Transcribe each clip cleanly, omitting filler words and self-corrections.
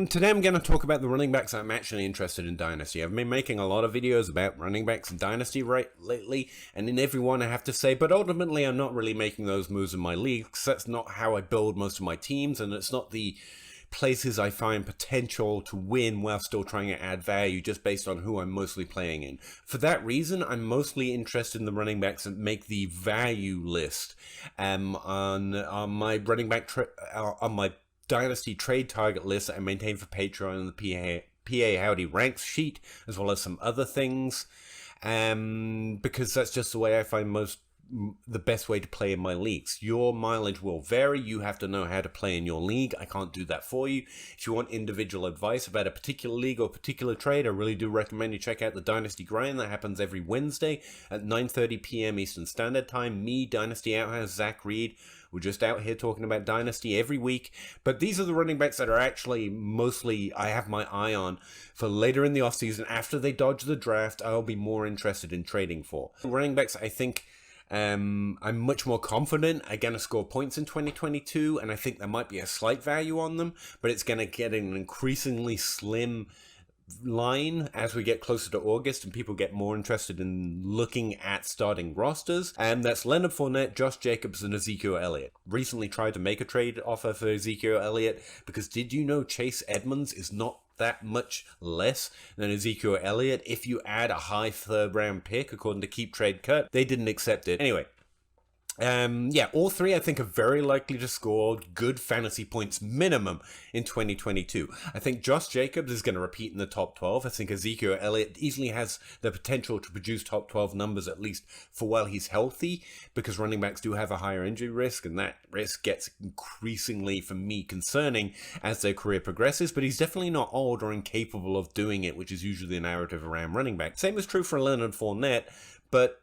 Today I'm going to talk about the running backs I'm actually interested in Dynasty. I've been making a lot of videos about running backs in Dynasty lately, and in every one I have to say, but ultimately I'm not really making those moves in my league, because that's not how I build most of my teams, and it's not the places I find potential to win while still trying to add value just based on who I'm mostly playing in. For that reason, I'm mostly interested in the running backs that make the value list on my running back on my Dynasty trade target list that I maintain for Patreon and the PA Howdy ranks sheet, as well as some other things, because that's just the way I find the best way to play in my leagues. Your mileage will vary. You have to know how to play in your league. I can't do that for you. If you want individual advice about a particular league or particular trade, I really do recommend you check out the Dynasty Grind. That happens every Wednesday at 9:30 p.m. Eastern Standard Time. Me, Dynasty Outhouse, Zach Reed, we're just out here talking about Dynasty every week. But these are the running backs that are actually mostly I have my eye on for later in the offseason. After they dodge the draft, I'll be more interested in trading for. Running backs, I think, I'm much more confident are going to score points in 2022, and I think there might be a slight value on them, but it's going to get an increasingly slim line as we get closer to August and people get more interested in looking at starting rosters. And that's Leonard Fournette, Josh Jacobs, and Ezekiel Elliott. Recently tried to make a trade offer for Ezekiel Elliott, because did you know Chase Edmonds is not that much less than Ezekiel Elliott if you add a high third round pick according to Keep Trade Cut? They didn't accept it. Anyway, yeah, all three I think are very likely to score good fantasy points minimum in 2022. I think Josh Jacobs is going to repeat in the top 12. I think Ezekiel Elliott easily has the potential to produce top 12 numbers, at least for while he's healthy, because running backs do have a higher injury risk, and that risk gets increasingly, for me, concerning as their career progresses. But he's definitely not old or incapable of doing it, which is usually the narrative around running back. Same is true for Leonard Fournette, but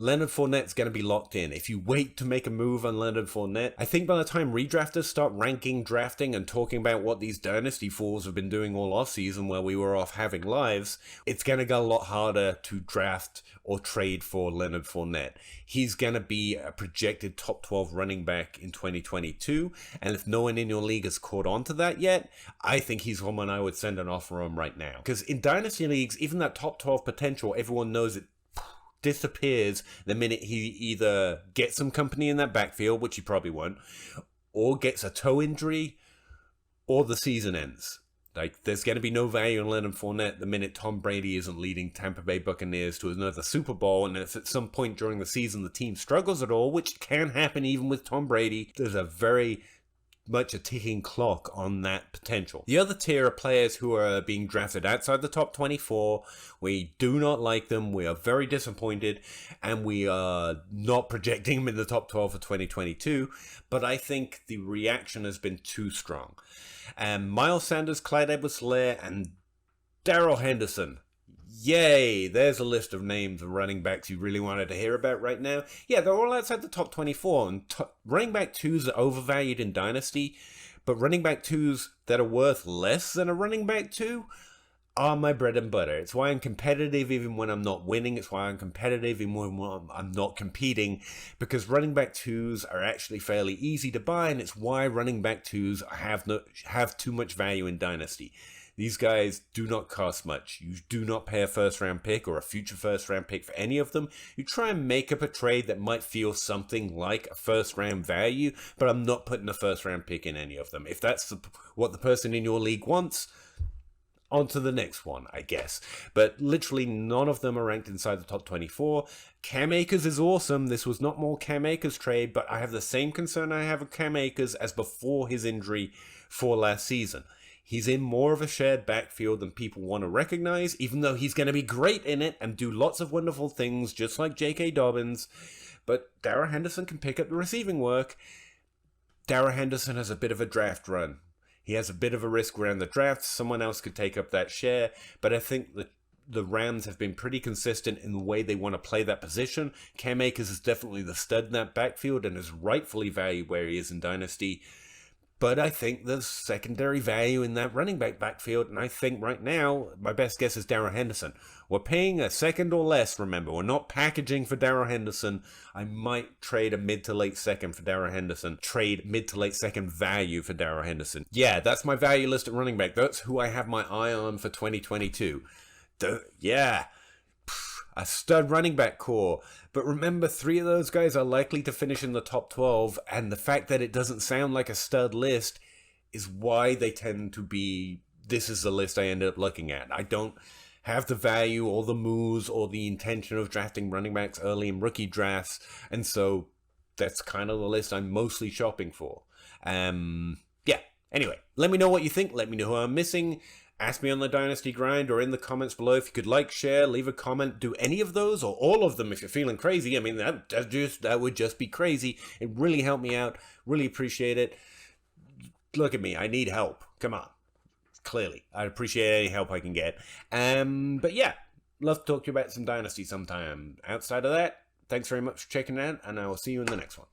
Leonard Fournette's going to be locked in. If you wait to make a move on Leonard Fournette, I think by the time redrafters start ranking, drafting, and talking about what these Dynasty fools have been doing all offseason while we were off having lives, it's going to get a lot harder to draft or trade for Leonard Fournette. He's going to be a projected top 12 running back in 2022, and if no one in your league has caught on to that yet, I think he's someone I would send an offer on right now. Because in Dynasty leagues, even that top 12 potential, everyone knows it disappears the minute he either gets some company in that backfield, which he probably won't, or gets a toe injury, or the season ends. Like, there's going to be no value in Leonard Fournette the minute Tom Brady isn't leading Tampa Bay Buccaneers to another Super Bowl, and if at some point during the season the team struggles at all, which can happen even with Tom Brady, there's a very much a ticking clock on that potential. The other tier are players who are being drafted outside the top 24. We do not like them. We are very disappointed, and we are not projecting them in the top 12 for 2022. But I think the reaction has been too strong. Miles Sanders, Clyde Edwards-Helaire, and Darrell Henderson. Yay, there's a list of names of running backs you really wanted to hear about right now. Yeah, they're all outside the top 24, and running back 2s are overvalued in Dynasty, but running back 2s that are worth less than a running back 2 are my bread and butter. It's why I'm competitive even when I'm not winning. It's why I'm competitive even when I'm not competing, because running back 2s are actually fairly easy to buy, and it's why running back 2s have too much value in Dynasty. These guys do not cost much. You do not pay a first-round pick or a future first-round pick for any of them. You try and make up a trade that might feel something like a first-round value, but I'm not putting a first-round pick in any of them. If that's what the person in your league wants, on to the next one, I guess. But literally none of them are ranked inside the top 24. Cam Akers is awesome. This was not more Cam Akers trade, but I have the same concern I have with Cam Akers as before his injury for last season. He's in more of a shared backfield than people want to recognize, even though he's going to be great in it and do lots of wonderful things, just like J.K. Dobbins. But Darrell Henderson can pick up the receiving work. Darrell Henderson has a bit of a draft run. He has a bit of a risk around the draft. Someone else could take up that share, but I think the Rams have been pretty consistent in the way they want to play that position. Cam Akers is definitely the stud in that backfield and is rightfully valued where he is in Dynasty. But I think there's secondary value in that running back backfield, and I think right now, my best guess is Darrell Henderson. We're paying a second or less, remember. We're not packaging for Darrell Henderson. I might trade a mid to late second for Darrell Henderson. Trade mid to late second value for Darrell Henderson. Yeah, that's my value list at running back. That's who I have my eye on for 2022. A stud running back core. But remember, 3 of those guys are likely to finish in the top 12, and the fact that it doesn't sound like a stud list is why they tend to be, this is the list I ended up looking at. I don't have the value or the moves or the intention of drafting running backs early in rookie drafts, and so that's kind of the list I'm mostly shopping for. Anyway, let me know what you think. Let me know who I'm missing. Ask me on the Dynasty Grind or in the comments below. If you could like, share, leave a comment, do any of those or all of them if you're feeling crazy. I mean, that would just be crazy. It really helped me out. Really appreciate it. Look at me. I need help. Come on. Clearly. I'd appreciate any help I can get. But yeah, love to talk to you about some Dynasty sometime. Outside of that, thanks very much for checking it out, and I will see you in the next one.